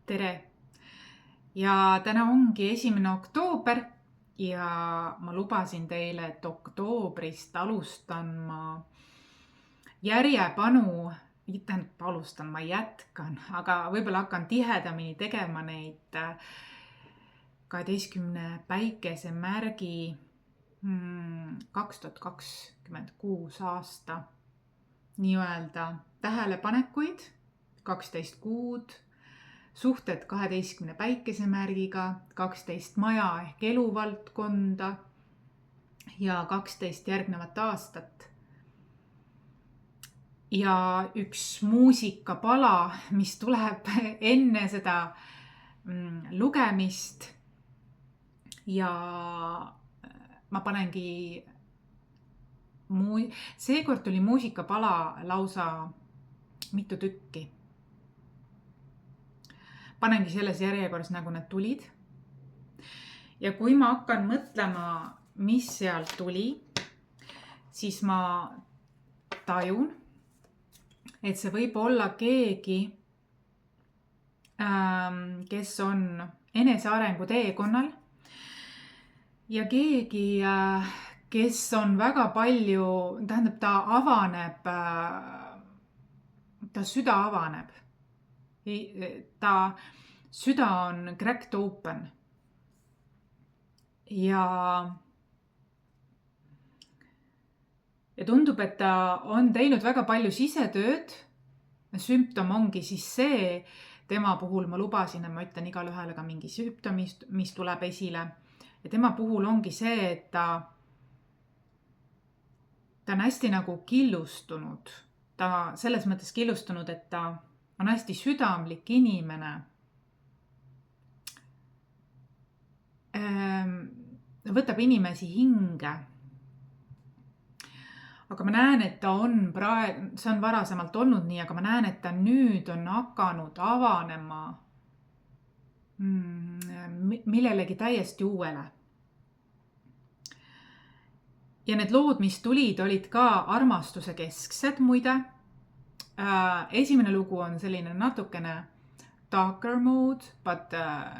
Tere! Ja täna ongi 1. oktoober ja ma lubasin teile, et oktoobrist alustan ma järjepanu, ma jätkan, aga võib-olla hakkan tihedamini tegema neid 12 päikesemärgi 2026 aasta nii-öelda tähelepanekuid, 12 kuud, suhted 12 päikesemärgiga, 12 maja ehk eluvaldkonda ja 12 järgnevat aastat. Ja üks muusikapala, mis tuleb enne seda lugemist ja ma panengi, seekord tuli muusikapala lausa mitu tükki. Panengi selles järjekorras, nagu need tulid. Ja kui ma hakkan mõtlema, mis sealt tuli, siis ma tajun, et see võib olla keegi, kes on enesearengu teekonnal ja keegi, kes on väga palju, ta avaneb, ta süda avaneb. Ta süda on cracked open ja tundub, et ta on teinud väga palju sisetööd. Sümptom ongi siis see, tema puhul ma lubasin, et ma ütlen igale ühele ka mingi sümptom, mis tuleb esile. Ja tema puhul ongi see, et ta on hästi nagu killustunud. Ta selles mõttes killustunud, et ta on hästi südamlik inimene. Võtab inimesi hinge. Aga ma näen, et ta on see on varasemalt olnud nii, aga ma näen, et ta nüüd on hakanud avanema millelegi täiesti uuele. Ja need lood, mis tulid, olid ka armastuse kesksed muide. Esimene lugu on selline natukene darker mood, but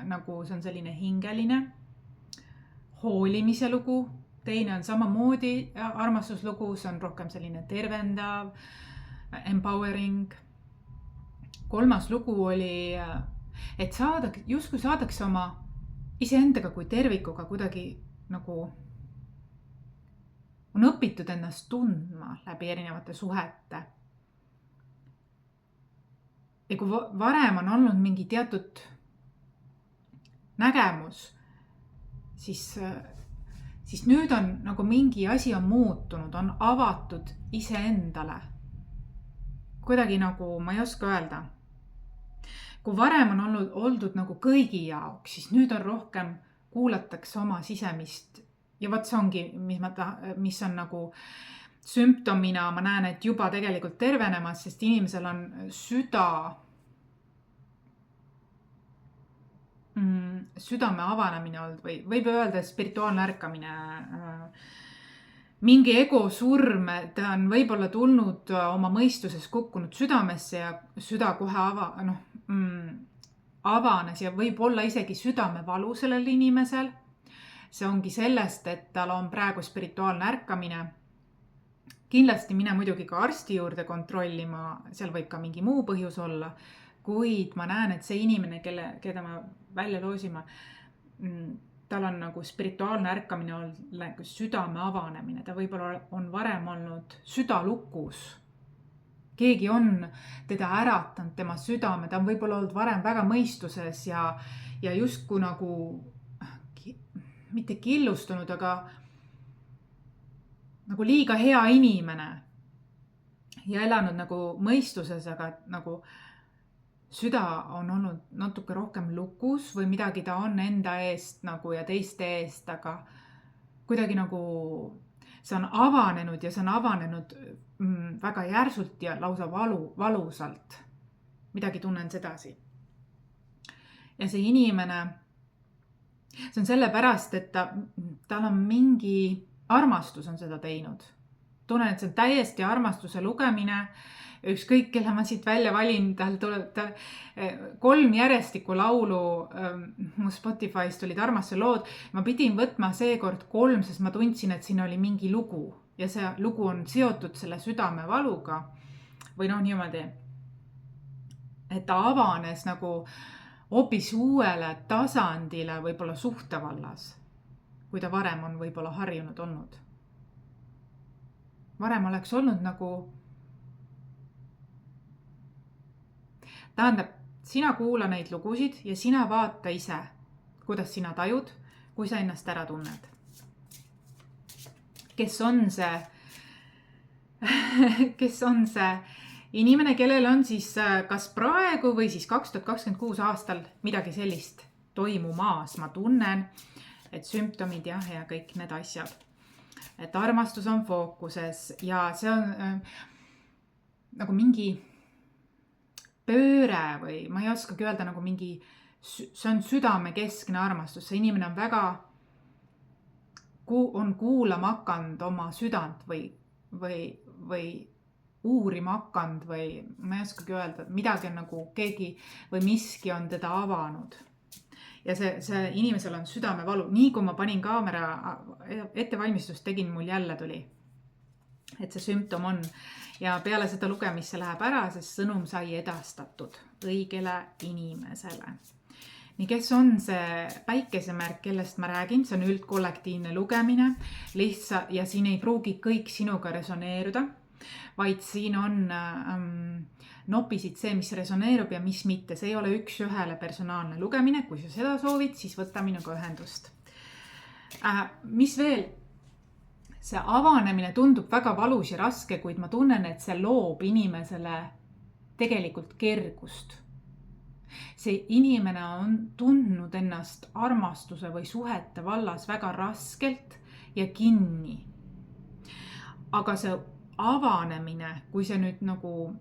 nagu see on selline hingeline, hoolimise lugu. Teine on samamoodi armastuslugu, see on rohkem selline tervendav, empowering. Kolmas lugu oli, et justkui saadakse oma iseendaga kui tervikuga kuidagi nagu on õpitud ennast tundma läbi erinevate suhete. Ja kui varem on olnud mingi teatud nägemus, siis nüüd on nagu mingi asi on muutunud, on avatud iseendale. Kuidagi nagu, ma ei oska öelda. Kui varem on oldud nagu kõigi jaoks, siis nüüd on rohkem kuulatakse oma sisemist. Ja võt see ongi, mis on nagu sümptomina, ma näen, et juba tegelikult tervenemas, sest inimesel on südame avanemine olnud või võib öelda spirituaalne ärkamine, mingi ego surm, ta on võib-olla tulnud oma mõistuses kukkunud südamesse ja süda kohe avanes ja võib olla isegi südamevalu sellel inimesel. See ongi sellest, et tal on praegu spirituaalne ärkamine. Kindlasti mine muidugi ka arsti juurde kontrollima, seal võib ka mingi muu põhjus olla, kuid ma näen, et see inimene, keda ma välja loosima, tal on nagu spirituaalne ärkamine olnud südame avanemine. Ta võib-olla on varem olnud südalukus. Keegi on teda äratanud, tema südame, ta on võib-olla olnud varem väga mõistuses ja justkui nagu mitte killustunud, aga nagu liiga hea inimene ja elanud nagu mõistuses, aga nagu süda on olnud natuke rohkem lukus või midagi ta on enda eest nagu ja teiste eest, aga kuidagi nagu see on avanenud ja see on avanenud väga järsult ja lausa valusalt. Midagi tunnen sedasi. Ja see inimene, see on sellepärast, et tal on mingi armastus on seda teinud. Tunnen, et see on täiesti armastuse lugemine ükskõik, kelle ma siit välja valin, tal tuleb 3 järjestikku laulu, mu Spotify'st olid armastuse lood. Ma pidin võtma seekord 3, sest ma tundsin, et siin oli mingi lugu ja see lugu on seotud selle südamevaluga või niimoodi, et ta avanes nagu hoopis uuele tasandile võib-olla suhtevallas, kui ta varem on võib-olla harjunud olnud. Varem oleks olnud nagu, tähendab, sina kuula neid lugusid ja sina vaata ise, kuidas sina tajud, kui sa ennast ära tunned. Kes on see inimene, kellel on siis kas praegu või siis 2026 aastal midagi sellist toimumas. Ma tunnen, et sümptomid ja kõik need asjad. Et armastus on fookuses ja see on nagu mingi pööre või ma ei oskagi öelda nagu mingi, see on südamekeskne armastus. See inimene on väga, on kuulama hakanud oma südant või uurima hakanud või ma ei oskagi öelda, midagi on nagu keegi või miski on teda avanud. Ja see inimesel on südamevalu. Nii kui ma panin kaamera ettevalmistust tegin, mul jälle tuli, et see sümptom on. Ja peale seda lugemist see läheb ära, sest sõnum sai edastatud õigele inimesele. Nii, kes on see päikesemärk, kellest ma räägin? See on üldkollektiivne lugemine. Ja siin ei pruugi kõik sinuga resoneeruda, vaid siin on nopisid see, mis resoneerub ja mis mitte. See ei ole üks-ühele personaalne lugemine. Kui sa seda soovid, siis võta minuga ühendust. Mis veel? See avanemine tundub väga valus ja raske, kuid ma tunnen, et see loob inimesele tegelikult kergust. See inimene on tundnud ennast armastuse või suhete vallas väga raskelt ja kinni. Aga see avanemine, kui see nüüd nagu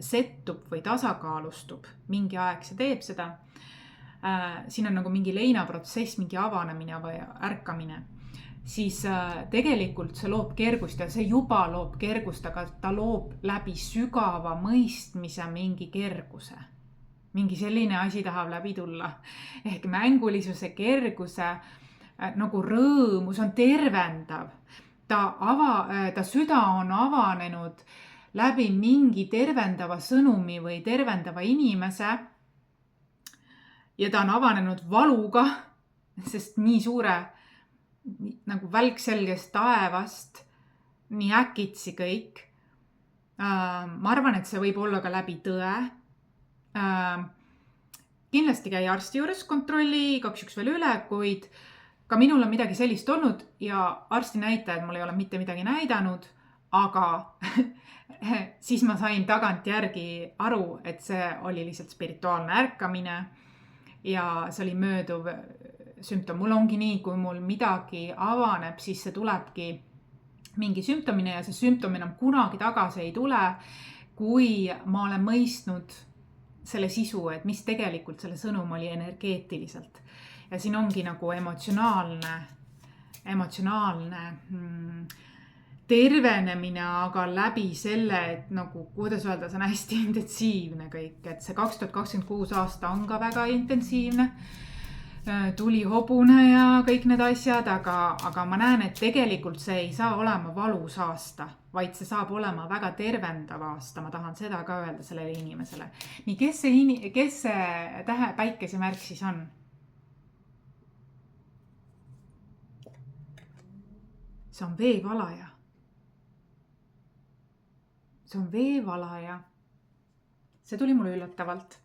settub või tasakaalustub, mingi aeg see teeb seda, siin on nagu mingi leinaprotsess, mingi avanemine või ärkamine, siis tegelikult see loob kergust ja see juba loob kergust, aga ta loob läbi sügava mõistmise mingi kerguse. Mingi selline asi tahab läbi tulla. Ehk mängulisuse, kerguse, nagu rõõmus on tervendav. Ta süda on avanenud läbi mingi tervendava sõnumi või tervendava inimese ja ta on avanenud valuga, sest nii suure nagu välkselgest taevast, nii äkitsi kõik. Ma arvan, et see võib olla ka läbi tõe. Kindlasti käi arsti juures, kontrolli 2-1 veel üle, kuid ka minul on midagi sellist olnud ja arsti näitajad mul ei ole mitte midagi näidanud, aga siis ma sain tagantjärgi aru, et see oli lihtsalt spirituaalne ärkamine ja see oli mööduv sümptom. Mul ongi nii, kui mul midagi avaneb, siis see tulebki mingi sümptomine ja see sümptom enam kunagi tagasi ei tule, kui ma olen mõistnud selle sisu, et mis tegelikult selle sõnum oli energeetiliselt. Ja siin ongi nagu emotsionaalne tervenemine, aga läbi selle, et nagu, kuidas öelda, see on hästi intensiivne kõik, et see 2026 aasta on ka väga intensiivne, tuli hobune ja kõik need asjad, aga ma näen, et tegelikult see ei saa olema valus aasta, vaid see saab olema väga tervendav aasta. Ma tahan seda ka öelda sellele inimesele. Nii, kes see tähe päikesemärk siis on? See on veevalaja. See on veevalaja. See tuli mulle üllatavalt.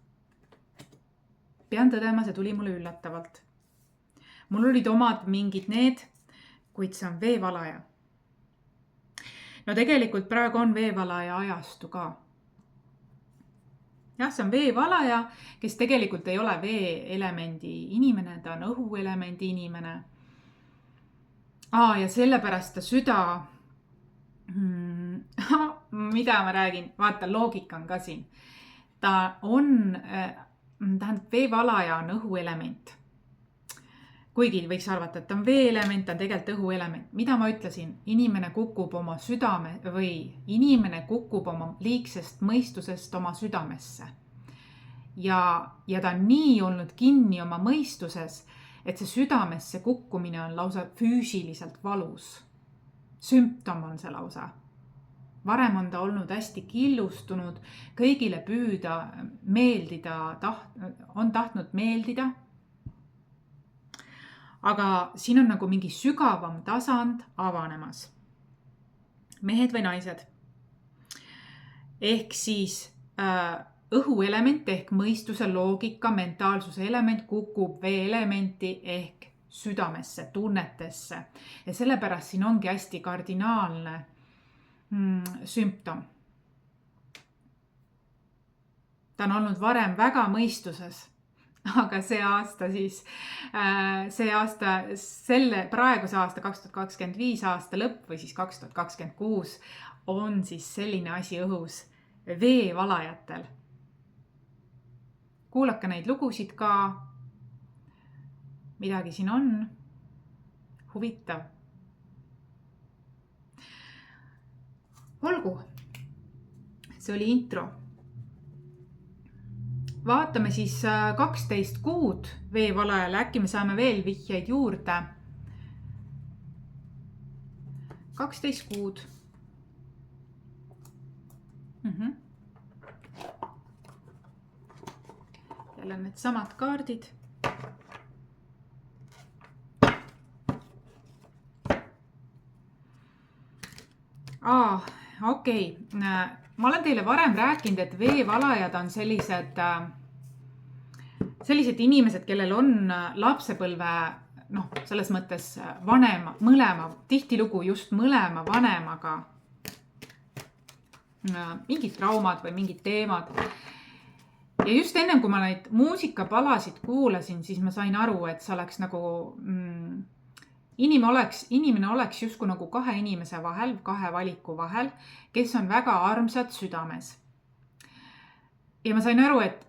Pean tõdema, see tuli mulle üllatavalt. Mul olid omad mingid need, kuid see on veevalaja. No tegelikult praegu on veevalaja ajastu ka. Jah, see on veevalaja, kes tegelikult ei ole veeelemendi inimene, ta on õhuelemendi inimene. Ja sellepärast ta süda, mida ma räägin, vaata, loogika on ka siin. Tähendab, veevalaja on õhuelement. kuigi võiks arvata, et ta on veeelement, ta on tegelikult õhuelement. Mida ma ütlesin? Inimene kukub oma südame või inimene kukub oma liigsest mõistusest oma südamesse. Ja ta on nii olnud kinni oma mõistuses, et see südamesse kukkumine on lausa füüsiliselt valus. Sümptom on see lausa. Varem on ta olnud hästi killustunud, kõigile püüda meeldida, on tahtnud meeldida. Aga siin on nagu mingi sügavam tasand avanemas. Mehed või naised. Ehk siis õhuelement ehk mõistuse, loogika, mentaalsuse element kukub veeelementi ehk südamesse, tunnetesse. Ja sellepärast siin ongi hästi kardinaalne sümptom. Ta on olnud varem väga mõistuses, aga praeguse aasta 2025 aasta lõpp või siis 2026 on siis selline asi õhus veevalajatel. Kuulake neid lugusid ka. Midagi siin on huvitav. Olgu, see oli intro. Vaatame siis 12 kuud veevalajale, äkki me saame veel vihjeid juurde. 12 kuud. Jälle need samad kaardid. Okei. Ma olen teile varem rääkinud, et veevalajad on sellised inimesed, kellel on lapsepõlve, selles mõttes mõlema, tihtilugu just mõlema vanemaga mingid traumad või mingid teemad. Ja just enne, kui ma neid muusikapalasid kuulasin, siis ma sain aru, et see oleks nagu inimene oleks justkui nagu kahe inimese vahel, kahe valiku vahel, kes on väga armsad südames. Ja ma sain aru, et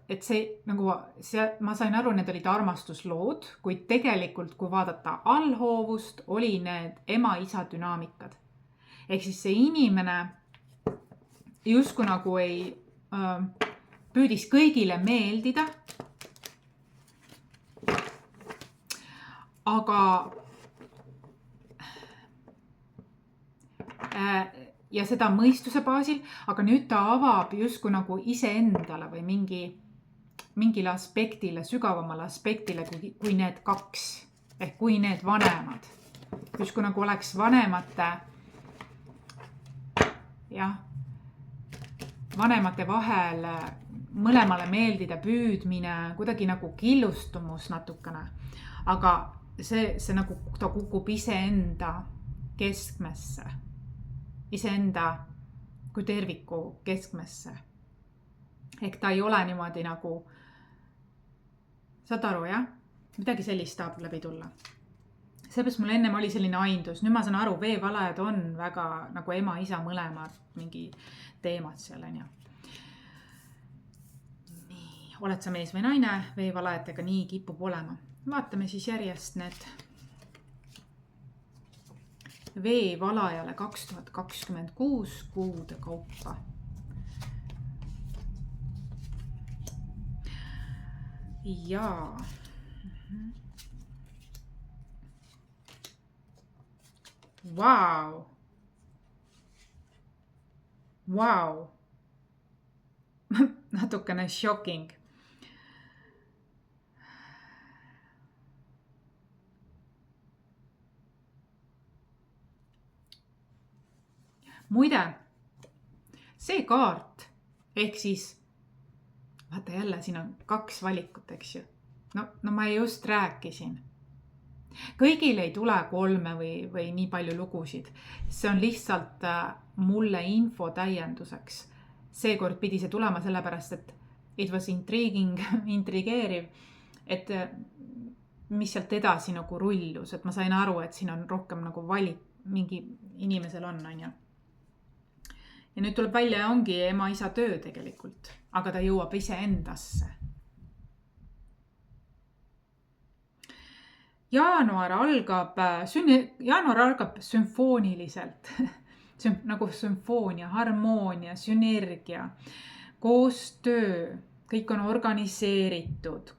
ma sain aru, need olid armastuslood, kuid tegelikult, kui vaadata allhoovust, oli need ema-isa dünaamikad. Ehk siis see inimene justkui nagu püüdis kõigile meeldida, aga ja seda mõistuse baasil, aga nüüd ta avab justkui nagu iseendale või mingile aspektile, sügavamale aspektile kui need kaks, ehk kui need vanemad. Justkui nagu oleks vanemate vahel mõlemale meeldida püüdmine, kuidagi nagu killustumus natukene. Aga see nagu ta kukub iseenda keskmesse. Iseenda kui terviku keskmesse. Ehk ta ei ole niimoodi nagu, saad aru, jah? Midagi sellist tahab läbi tulla. Seepärast mul ennem oli selline aindus. Nüüd ma saan aru, veevalajad on väga nagu ema, isa mõlemad mingi teemad seal. Nii, oled sa mees või naine, veevalajatega nii kipub olema. Vaatame siis järjest need veevalajale 2026 kuude kaupa. Jaa. Vau. Natukene shocking. Muide, see kaart, ehk siis, vaata jälle, siin on kaks valikut, eks ju. No ma just rääkisin. Kõigil ei tule 3 või nii palju lugusid. See on lihtsalt mulle info täienduseks. Seekord pidi see tulema sellepärast, et it was intrigeeriv, et mis sealt edasi nagu rullus. Et ma sain aru, et siin on rohkem nagu valik, mingi inimesel on. Ja nüüd tuleb välja ja ongi ema-isa töö tegelikult, aga ta jõuab ise endasse. jaanuar algab sümfooniliselt. Nagu sümfoonia, harmoonia, sünergia, koostöö, kõik on organiseeritud.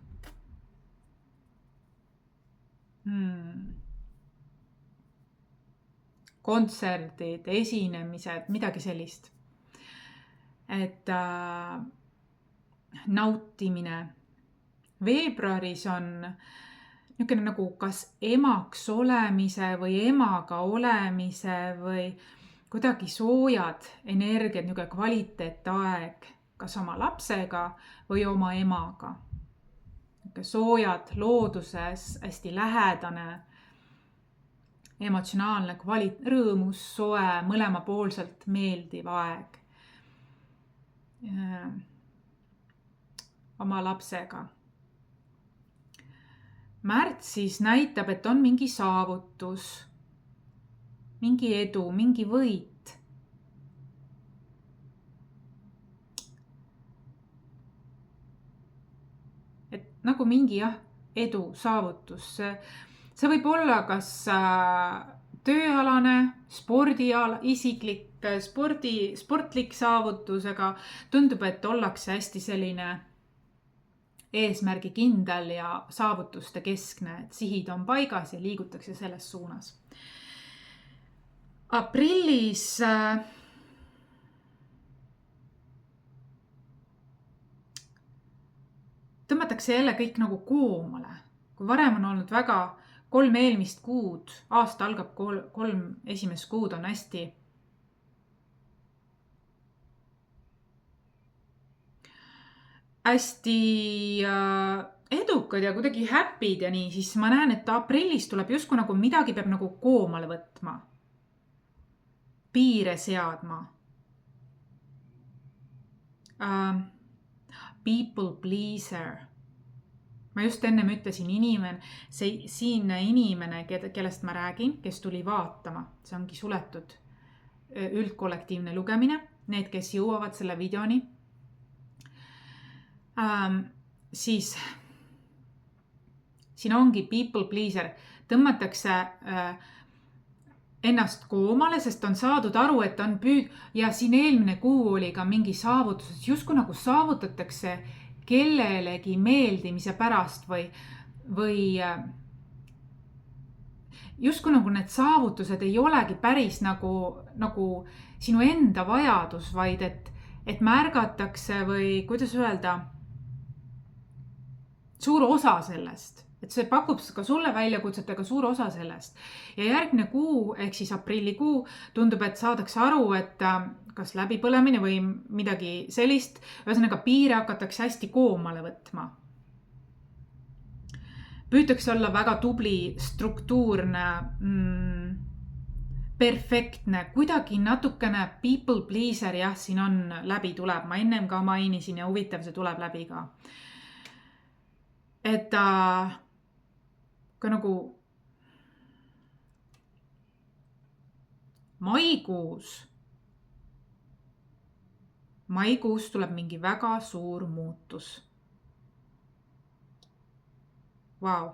Kontserdid, esinemised, midagi sellist. Et nautimine. Veebruaris on niisugune nagu kas emaks olemise või emaga olemise või kuidagi soojad energiad, niisugune kvaliteetaeg, kas oma lapsega või oma emaga. Soojad, looduses, hästi lähedane, emotsionaalne, rõõmus, soe, mõlemapoolselt meeldiv aeg oma lapsega. Märtsis näitab, et on mingi saavutus, mingi edu, mingi võit. Et nagu mingi edu, saavutus. See võib olla kas tööalane, sportlik saavutus, aga tundub, et ollakse hästi selline eesmärgikindel ja saavutuste keskne, et sihid on paigas ja liigutakse selles suunas. Aprillis tõmmatakse jälle kõik nagu koomale. Kui varem on olnud väga 3 eelmist kuud, aasta algab 3 esimest kuud on hästi edukad ja kuidagi happy'd ja nii, siis ma näen, et aprillis tuleb justkui nagu midagi peab nagu koomale võtma. Piire seadma. People pleaser. Ma just ennem ütlesin siin inimene, kellest ma räägin, kes tuli vaatama. See ongi suletud üldkollektiivne lugemine. Need, kes jõuavad selle videoni. Siis siin ongi people pleaser. Tõmmatakse ennast koomale, sest on saadud aru, et on ja siin eelmine kuu oli ka mingi saavutus, justkui nagu saavutatakse kellelegi meeldimise pärast või justkui nagu need saavutused ei olegi päris nagu sinu enda vajadus, vaid et märgatakse või kuidas öelda, suur osa sellest. Et see pakub ka sulle väljakutset, aga suur osa sellest. Ja järgmine kuu, ehk siis aprillikuu, tundub, et saadakse aru, et kas läbipõlemine või midagi sellist, ühesõnaga piire hakatakse hästi koomale võtma. Püütakse olla väga tubli, struktuurne, perfektne, kuidagi natukene people pleaser, jah, siin on läbi tuleb. Ma ennem ka mainisin ja huvitav, see tuleb läbi ka. Et ka nagu maikuus tuleb mingi väga suur muutus. Vau.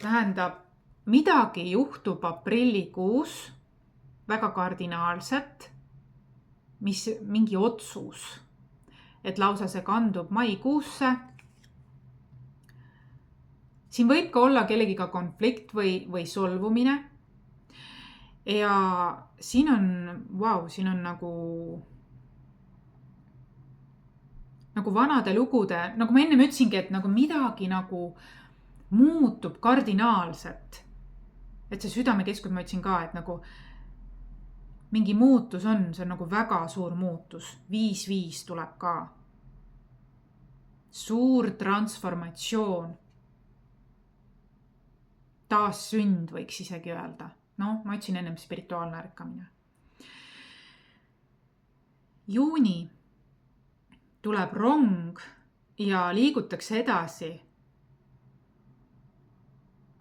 Tähendab, midagi juhtub aprillikuus väga kardinaalset, mingi otsus, et lausa see kandub maikuusse. Siin võib ka olla kellegiga konflikt või solvumine. Ja siin on nagu vanade lugude, nagu ma ennem ütlesingi, et nagu midagi nagu muutub kardinaalselt. Et see südamekeskus, ma ütlesin ka, et nagu mingi muutus on, see on nagu väga suur muutus. 5-5 tuleb ka. Suur transformatsioon. Taassünd võiks isegi öelda. No, ma ütlesin ennem spirituaalne ärkamine. Juuni tuleb rong ja liigutakse edasi.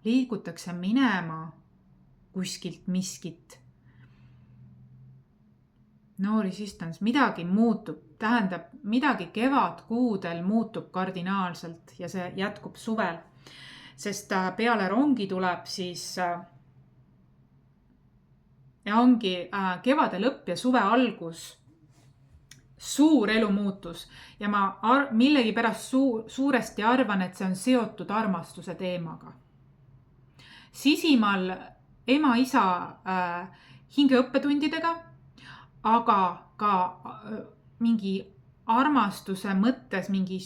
Liigutakse minema kuskilt miskit. no resistance, midagi muutub, tähendab, midagi kevadkuudel muutub kardinaalselt ja see jätkub suvel. Sest peale rongi tuleb siis ja ongi kevade lõpp ja suve algus suur elumuutus ja ma millegipärast suuresti arvan, et see on seotud armastuse teemaga. Sisimal ema-isa hingeõppetundidega, aga ka mingi armastuse mõttes, mingi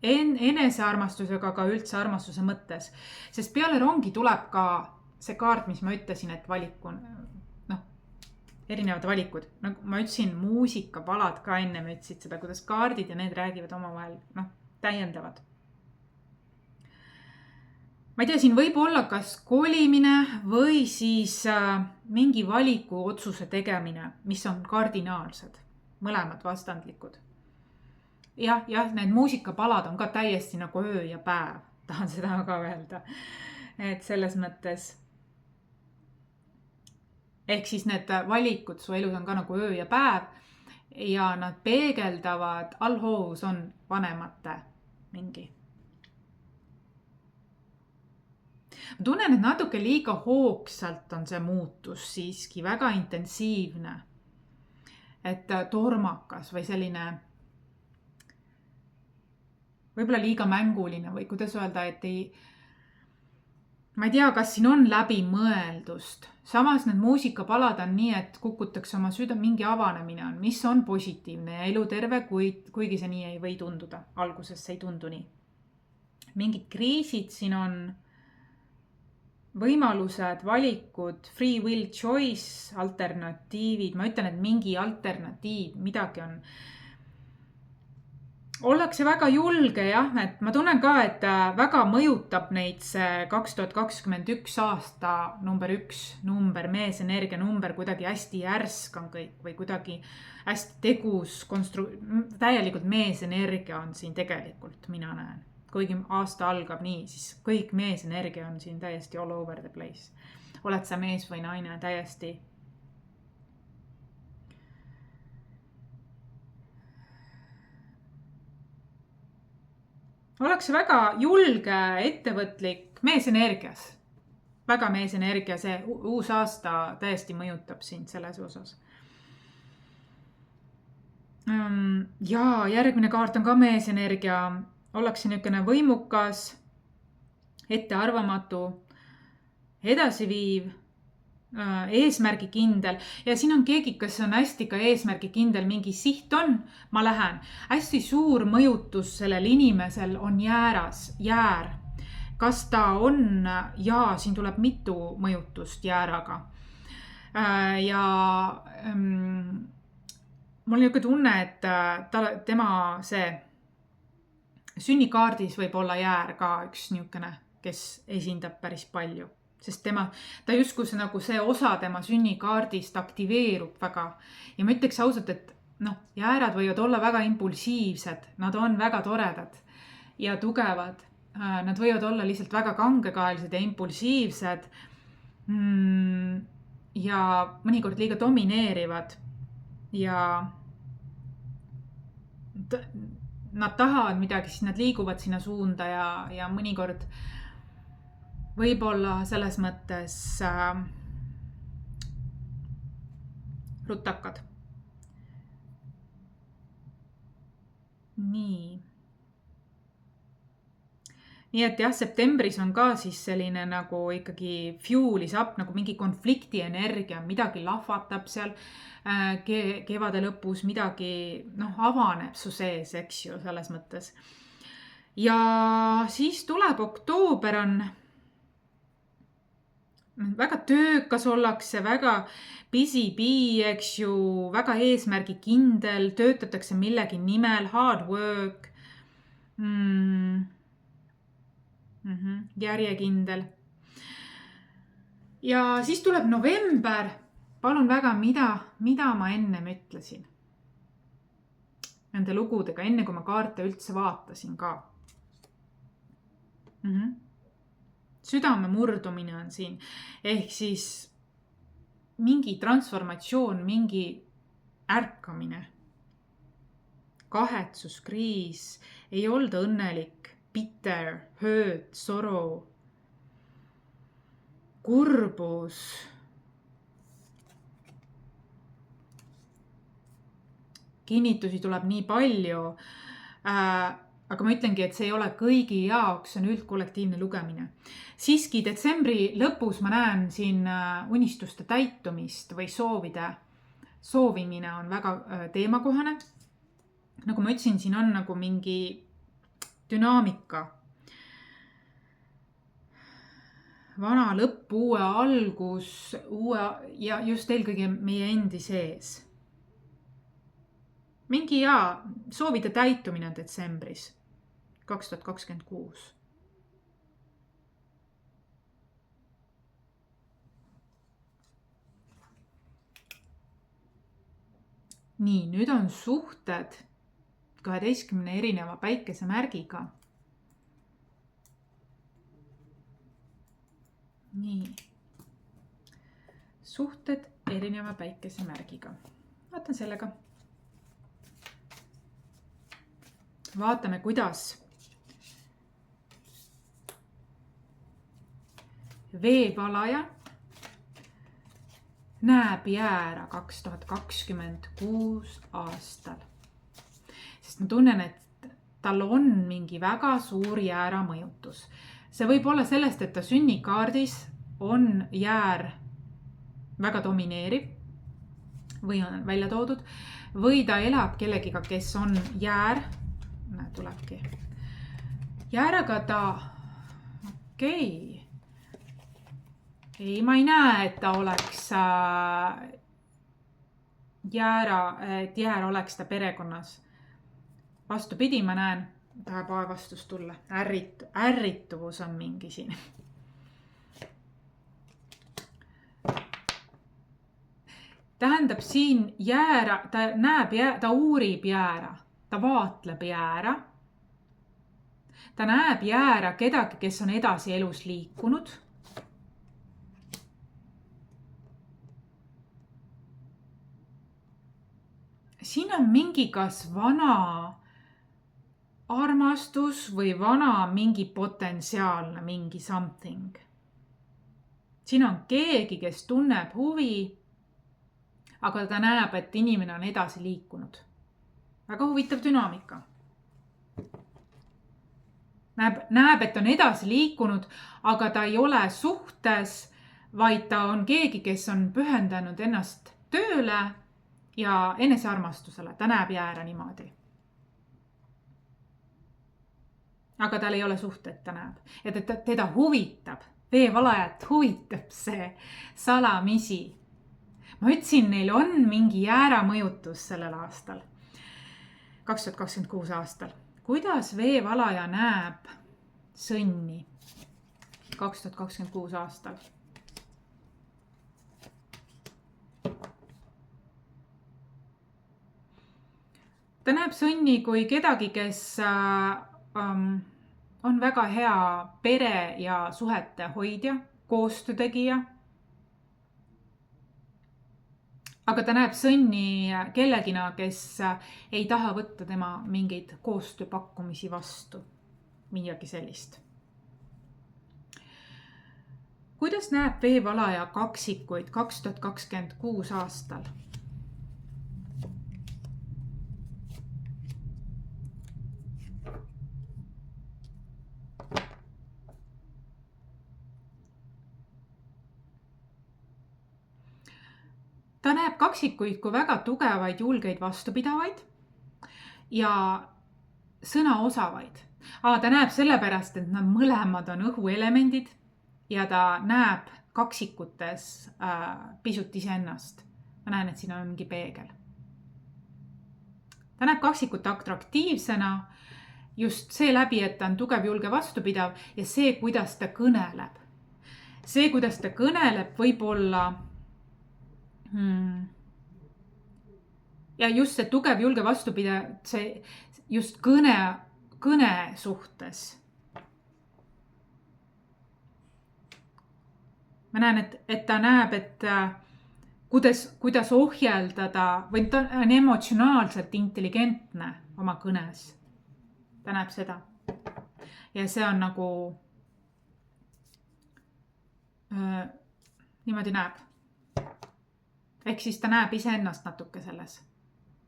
enesearmastusega, ka üldse armastuse mõttes. Sest peale rongi tuleb ka see kaart, mis ma ütlesin, et valik on, erinevad valikud. Nagu ma ütlesin, muusikapalad ka enne me ütlesid seda, kuidas kaardid ja need räägivad omavahel, täiendavad. Ma ei tea, siin võib olla kas kolimine või siis mingi valiku otsuse tegemine, mis on kardinaalsed, mõlemad vastandlikud. Jah, need muusikapalad on ka täiesti nagu öö ja päev, tahan seda ka öelda. Et selles mõttes. Ehk siis need valikud su elus on ka nagu öö ja päev ja nad peegeldavad, allhoovus on vanemate mingi. Ma tunnen, et natuke liiga hoogsalt on see muutus siiski väga intensiivne. Et tormakas või selline võib-olla liiga mänguline või kuidas öelda, et ma ei tea, kas siin on läbimõeldust. Samas need muusikapalad on nii, et kukutakse oma süda, mingi avanemine on, mis on positiivne ja eluterve, kuigi see nii ei või tunduda. Alguses see ei tundu nii. Mingid kriisid siin on, võimalused, valikud, free will choice, alternatiivid. Ma ütlen, et mingi alternatiiv, midagi on. Ollakse väga julge, jah, et ma tunnen ka, et väga mõjutab neid see 2021 aasta number 1 number, meesenergia number, kuidagi hästi järsk on kõik või kuidagi hästi tegus, täielikult meesenergia on siin tegelikult, mina näen. Kuigi aasta algab nii, siis kõik meesenergia on siin täiesti all over the place. Oled sa mees või naine täiesti. Ollakse väga julge, ettevõtlik meesenergias. Väga meesenergia, see uus aasta täiesti mõjutab sind selles osas. Ja järgmine kaart on ka meesenergia. Ollakse niisugune võimukas, ettearvamatu, edasiviiv, eesmärgikindel. Ja siin on keegi, kes on hästi ka eesmärgikindel, mingi siht on, ma lähen. Hästi suur mõjutus sellel inimesel on jäär. Kas ta on, siin tuleb mitu mõjutust jääraga. Ja mul on niisugune tunne, et tema see sünnikaardis võib olla jäär ka üks niisugune, kes esindab päris palju. Sest ta justkui nagu see osa tema sünnikaardist aktiveerub väga. Ja ma ütleks ausalt, et jäärad võivad olla väga impulsiivsed. Nad on väga toredad ja tugevad. Nad võivad olla lihtsalt väga kangekaelsed ja impulsiivsed. Ja mõnikord liiga domineerivad. Ja nad tahavad midagi, siis nad liiguvad sinna suunda ja mõnikord võib-olla selles mõttes rutakad. Nii et jah, septembris on ka siis selline nagu ikkagi fuelis up, nagu mingi konflikti energia, midagi lahvatab seal kevade lõpus, midagi avaneb su sees, eks ju, selles mõttes. Ja siis tuleb oktoober on väga töökas ollakse, väga busy bee, eks ju, väga eesmärgikindel, töötatakse millegi nimel, hard work, järjekindel. Ja siis tuleb november, palun väga, mida ma ennem ütlesin. Nende lugudega, enne kui ma kaarte üldse vaatasin ka. Südame murdumine on siin, ehk siis mingi transformatsioon, mingi ärkamine, kahetsuskriis, ei olda õnnelik, bitter, hurt, sorrow, kurbus, kinnitusi tuleb nii palju, aga ma ütlengi, et see ei ole kõigi jaoks, see on üldkollektiivne lugemine. Siiski detsembri lõpus ma näen siin unistuste täitumist või soovimine on väga teemakohane. Nagu ma ütlesin, siin on nagu mingi dünaamika. Vana lõpp, uue algus, ja just eelkõige meie endi sees. Mingi soovide täitumine detsembris 2026. Nii, nüüd on suhted 12 erineva päikesemärgiga. Nii, suhted erineva päikesemärgiga. Vaatan sellega. Vaatame, kuidas veevalaja näeb jäära 2026 aastal. Sest ma tunnen, et tal on mingi väga suur jäära mõjutus. See võib olla sellest, et ta sünnikaardis on jäär väga domineeriv või on välja toodud, või ta elab kellegiga, kes on jäär, tulebki jääraga ta, ei, ma ei näe, et ta oleks et jäär oleks ta perekonnas. Vastupidi, ma näen, tahab aevastus tulla. Ärrituvus on mingi siin. Tähendab siin jäära, ta uurib jäära, ta vaatleb jäära. Ta näeb jäära kedagi, kes on edasi elus liikunud. Siin on mingi kas vana armastus või vana mingi potentsiaalne mingi something. Siin on keegi, kes tunneb huvi, aga ta näeb, et inimene on edasi liikunud. Väga huvitav dünaamika. Näeb, et on edasi liikunud, aga ta ei ole suhtes, vaid ta on keegi, kes on pühendanud ennast tööle ja enesearmastusele. Ta näeb jäära niimoodi. Aga tal ei ole suhted, ta näeb. Et teda huvitab, veevalajat huvitab see salamisi. Ma ütlesin, neil on mingi jäära mõjutus sellel aastal, 2026 aastal. Kuidas veevalaja näeb sõnni 2026 aastal? Ta näeb sõnni kui kedagi, kes on väga hea pere ja suhete hoidja, koostöötegija. Aga ta näeb sõnni kellegina, kes ei taha võtta tema mingeid koostööpakkumisi vastu. Midagi sellist. Kuidas näeb veevalaja kaksikuid 2026 aastal? Ta näeb kaksikuid kui väga tugevaid, julgeid, vastupidavaid ja sõnaosavaid. Ta näeb sellepärast, et nad mõlemad on õhuelemendid ja ta näeb kaksikutes pisut iseennast. Ma näen, et siin on mingi peegel. Ta näeb kaksikut atraktiivsena just see läbi, et ta on tugev, julge, vastupidav ja see, kuidas ta kõneleb. See, kuidas ta kõneleb, võib olla ja just see tugev, julge, vastupidav, see just kõne suhtes. Ma näen, et ta näeb, et kuidas ohjeldada või ta on emotsionaalselt intelligentne oma kõnes. Ta näeb seda. Ja see on nagu niimoodi näeb. Ehk siis ta näeb iseennast natuke selles.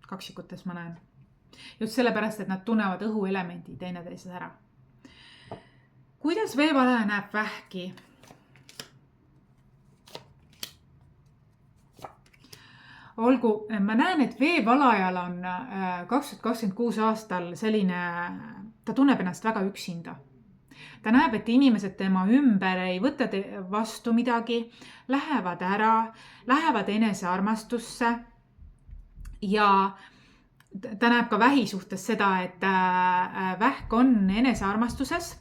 Kaksikutes ma näen. Just sellepärast, et nad tunnevad õhuelemendi teineteises ära. Kuidas veevalaja näeb vähki? Olgu, ma näen, et veevalajal on 2026 aastal selline, ta tunneb ennast väga üksinda. Ta näeb, et inimesed tema ümber ei võta vastu midagi, lähevad ära, lähevad enesearmastusse ja ta näeb ka vähi suhtes seda, et vähk on enesearmastuses,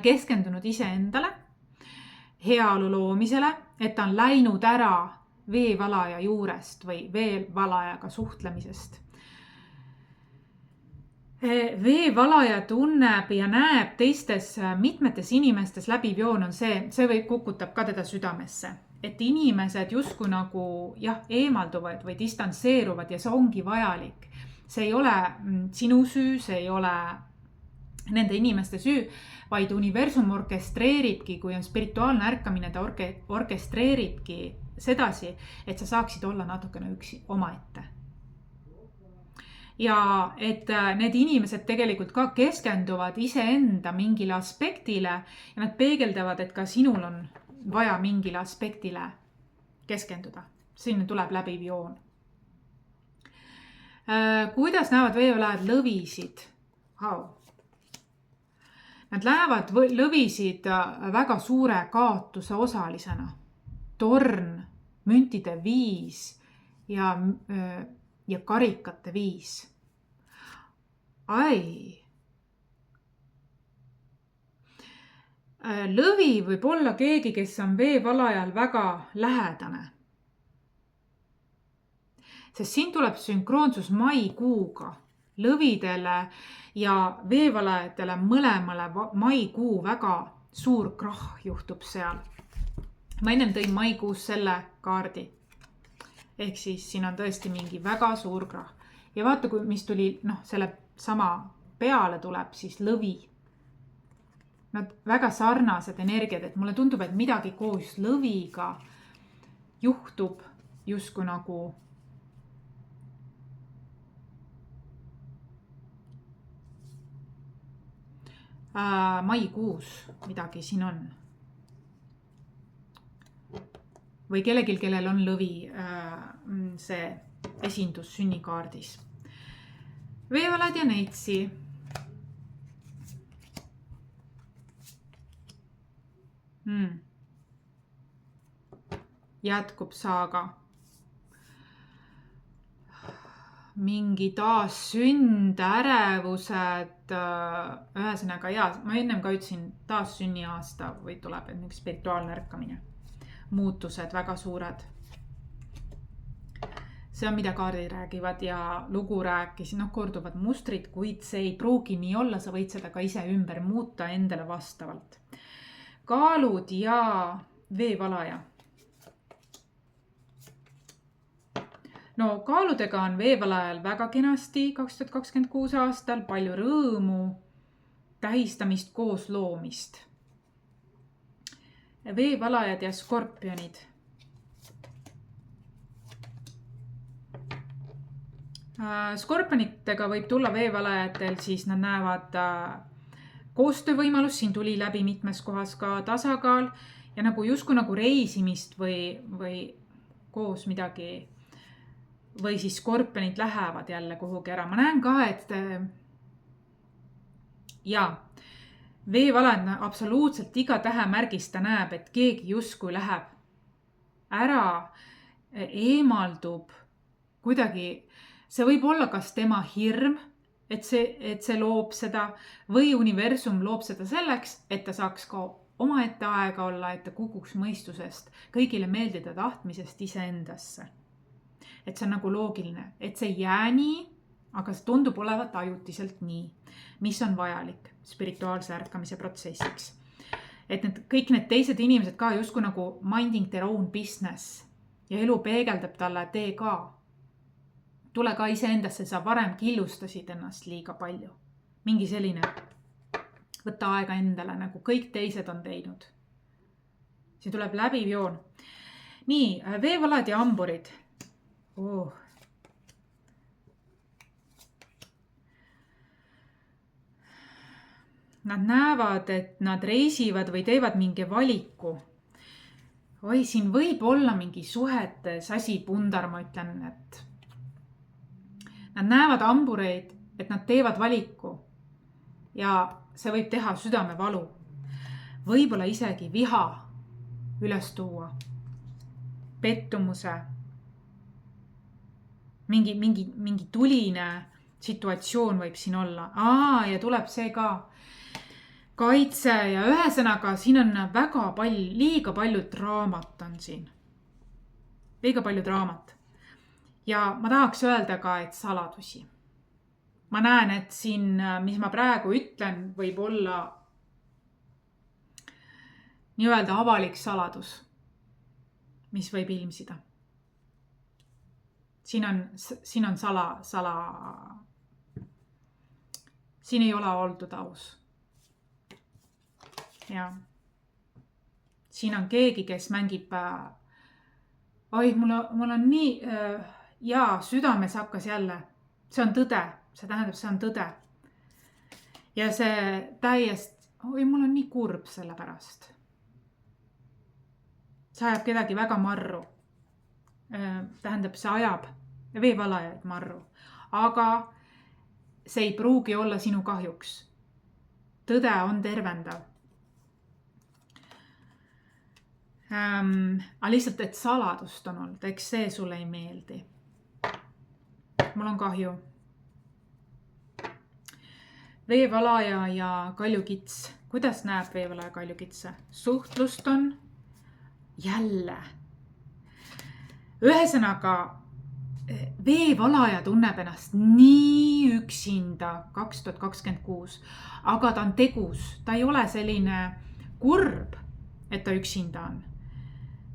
keskendunud iseendale, heaolu loomisele, et ta on läinud ära veevalaja juurest või veevalajaga suhtlemisest. Veevalaja tunneb ja näeb teistes mitmetes inimestes läbiv joon on see või kukutab ka teda südamesse. Et inimesed justkui nagu eemalduvad või distantseeruvad ja see ongi vajalik. See ei ole sinu süü, see ei ole nende inimeste süü, vaid universum orkestreeribki, kui on spirituaalne ärkamine, ta orkestreeribki sedasi, et sa saaksid olla natukene üksi omaette. Ja et need inimesed tegelikult ka keskenduvad iseenda mingile aspektile ja nad peegeldavad, et ka sinul on vaja mingile aspektile keskenduda. Sinne tuleb läbiv joon. Kuidas näevad veevalajad lõvisid? Nad näevad lõvisid väga suure kaotuse osalisena. Torn, müntide 5 ja karikate 5. Lõvi võib olla keegi, kes on veevalajal väga lähedane. Sest siin tuleb sünkroonsus maikuuga. Lõvidele ja veevalajatele mõlemale maikuu väga suur krahh juhtub seal. Ma ennem tõin maikuus selle kaardi. Ehk siis siin on tõesti mingi väga suur krahh. Ja vaata, mis tuli, selle sama peale tuleb siis lõvi. Nad väga sarnased energiad, et mulle tundub, et midagi koos lõviga juhtub justkui nagu maikuus midagi siin on. Või kellelgi, kellel on lõvi see esindus sünnikaardis. Veevalad ja neitsi. Jätkub saaga. Mingi taassünd, ärevused, ühesõnaga ma ennem ka ütlesin taassünni aasta või tuleb mingi spirituaalne ärkamine. Muutused väga suured. See on, mida kaardid räägivad ja lugu rääkis, korduvad mustrid, kuid see ei pruugi nii olla, sa võid seda ka ise ümber muuta endale vastavalt. Kaalud ja veevalaja. Kaaludega on veevalajal väga kenasti 2026 aastal, palju rõõmu, tähistamist, koos loomist. Veevalajad ja skorpionid. Skorpionitega võib tulla veevalajatel, siis nad näevad koostöövõimalus, siin tuli läbi mitmes kohas ka tasakaal ja nagu justkui nagu reisimist või koos midagi või siis skorpionid lähevad jälle kuhugi ära. Ma näen ka, et veevalajad absoluutselt iga tähemärgis ta näeb, et keegi justkui läheb ära, eemaldub kuidagi. See võib olla kas tema hirm, et see loob seda või universum loob seda selleks, et ta saaks ka omaette aega olla, et ta kukuks mõistusest, kõigile meeldida tahtmisest iseendasse. Et see on nagu loogiline, et see jää nii, aga see tundub olevat ajutiselt nii, mis on vajalik spirituaalse ärkamise protsessiks. Et kõik need teised inimesed ka justkui nagu minding their own business ja elu peegeldab talle, tee ka. Tule ka iseendasse, sa varem killustasid ennast liiga palju. Mingi selline, võtta aega endale, nagu kõik teised on teinud. Siin tuleb läbiv joon. Nii, veevalad ja hamburid. Nad näevad, et nad reisivad või teevad mingi valiku. Oi, siin võib olla mingi suhetes asi pundar, ma ütlen, et nad näevad hambureid, et nad teevad valiku ja see võib teha südamevalu. Võib-olla isegi viha üles tuua, pettumuse, mingi tuline situatsioon võib siin olla. Ja tuleb see ka. Kaitse ja ühesõnaga siin on liiga palju draamat on siin. Liiga palju draamat. Ja ma tahaks öelda ka, et saladusi. Ma näen, et siin, mis ma praegu ütlen, võib olla nii-öelda avalik saladus, mis võib ilmsida. Siin on siin ei ole oldud aus. Ja siin on keegi, kes mängib, mul on nii, südames hakkas jälle, see on tõde, see tähendab, see on tõde. Ja see mul on nii kurb selle pärast. See ajab kedagi väga marru. Tähendab, see ajab veevalajaid marru. Aga see ei pruugi olla sinu kahjuks. Tõde on tervendav. Aga lihtsalt, et saladust on olnud, eks see sulle ei meeldi. Mul on kahju. Veevalaja ja kaljukits. Kuidas näeb veevalaja kaljukitse? Suhtlust on jälle. Ühesõnaga, veevalaja tunneb ennast nii üksinda 2026, aga ta on tegus. Ta ei ole selline kurb, et ta üksinda on.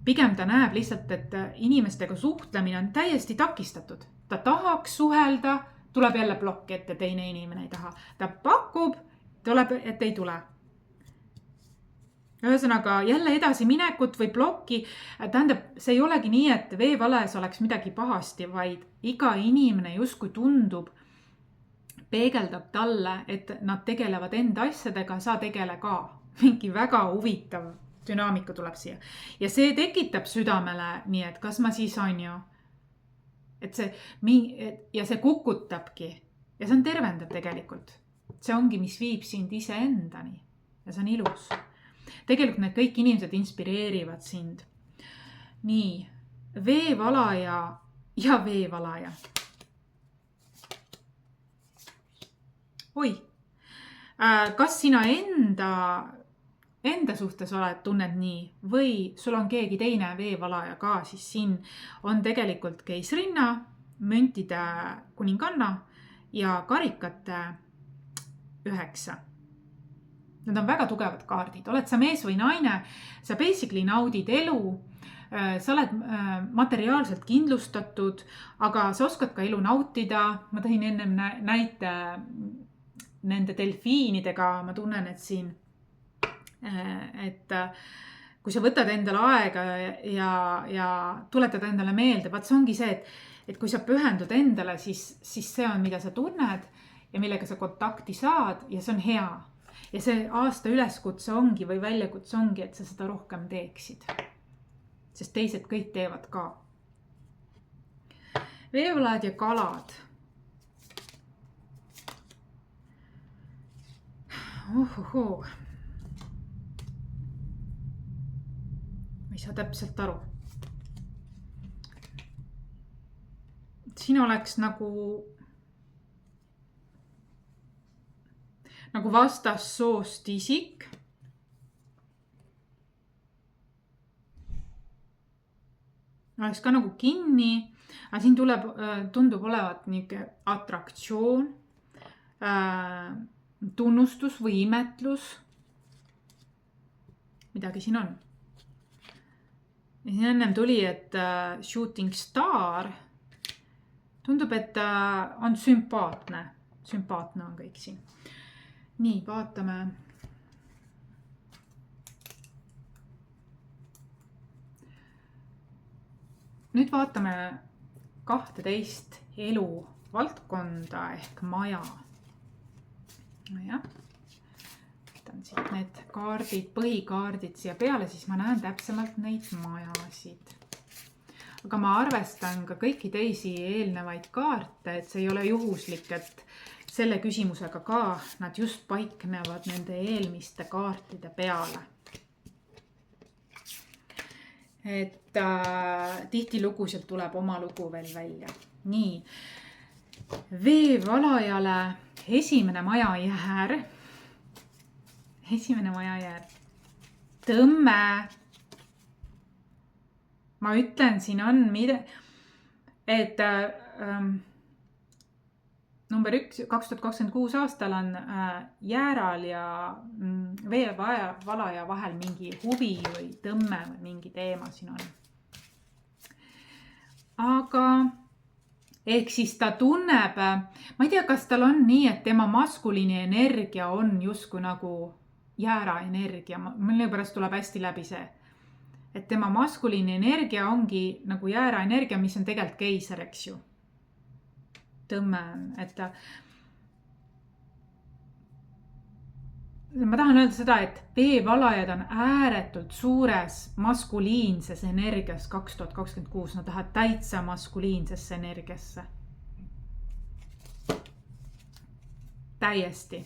Pigem ta näeb lihtsalt, et inimestega suhtlemine on täiesti takistatud. Ta tahaks suhelda, tuleb jälle plokk ette, teine inimene ei taha. Ta pakub, tuleb, et ei tule. Ühesõnaga, jälle edasi minekut või plokki. Tähendab, see ei olegi nii, et veevalajas oleks midagi pahasti, vaid iga inimene justkui tundub, peegeldab talle, et nad tegelevad enda asjadega, sa tegele ka. Mingi väga huvitav dünaamika tuleb siia. Ja see tekitab südamele nii, et kas ma siis on ju. Ja see kukutabki. Ja see on tervendav tegelikult. See ongi, mis viib sind iseendani. Ja see on ilus. Tegelikult need kõik inimesed inspireerivad sind. Nii, veevalaja ja veevalaja. Oi, kas sina enda suhtes tunned nii või sul on keegi teine veevalaja ka, siis siin on tegelikult keisrinna, müntide kuninganna ja karikate 9. Need on väga tugevad kaardid. Oled sa mees või naine, sa basically naudid elu, sa oled materiaalselt kindlustatud, aga sa oskad ka elu nautida. Ma tõin ennem näite nende delfiinidega, ma tunnen, et siin et kui sa võtad endale aega ja tuletad endale meelde, vaat see ongi see, et kui sa pühendud endale, siis see on, mida sa tunned ja millega sa kontakti saad ja see on hea. Ja see aasta üleskutse ongi või väljakutse ongi, et sa seda rohkem teeksid. Sest teised kõik teevad ka. Veevalad ja kalad. Ohohoo. Ei saa täpselt aru. Siin oleks nagu vastassoost isik. Oleks ka nagu kinni, aga siin tundub olevat niisugune atraktsioon, tunnustus või imetlus. Midagi siin on. siin ennem tuli, et shooting star. Tundub, et on sümpaatne. Sümpaatne on kõik siin. Nii, vaatame. Nüüd vaatame 12 elu valdkonda ehk maja. Nojah. Võtan siit need kaardid, põhikaardid siia peale, siis ma näen täpsemalt neid majasid. Aga ma arvestan ka kõiki teisi eelnevaid kaarte, et see ei ole juhuslik, et selle küsimusega ka nad just paiknevad nende eelmiste kaartide peale. Et tihtilugu sealt tuleb oma lugu veel välja. Nii, veevalajale esimene majajäär. Esimene majajäär. Tõmme. Ma ütlen, siin on et number 1, 2026 aastal on jääral ja veevalaja vahel mingi huvi või tõmme või mingi teema siin on. Aga ehk siis ta tunneb, ma ei tea, kas tal on nii, et tema maskuliini energia on justkui nagu jäära energia. Mille pärast tuleb hästi läbi see, et tema maskuliini energia ongi nagu jäära energia, mis on tegelikult keiser, eks ju. Tõmme on, et ma tahan öelda seda, et veevalajad on ääretult suures maskuliinses energias 2026. Nad tahavad täitsa maskuliinsesse energiasse. Täiesti.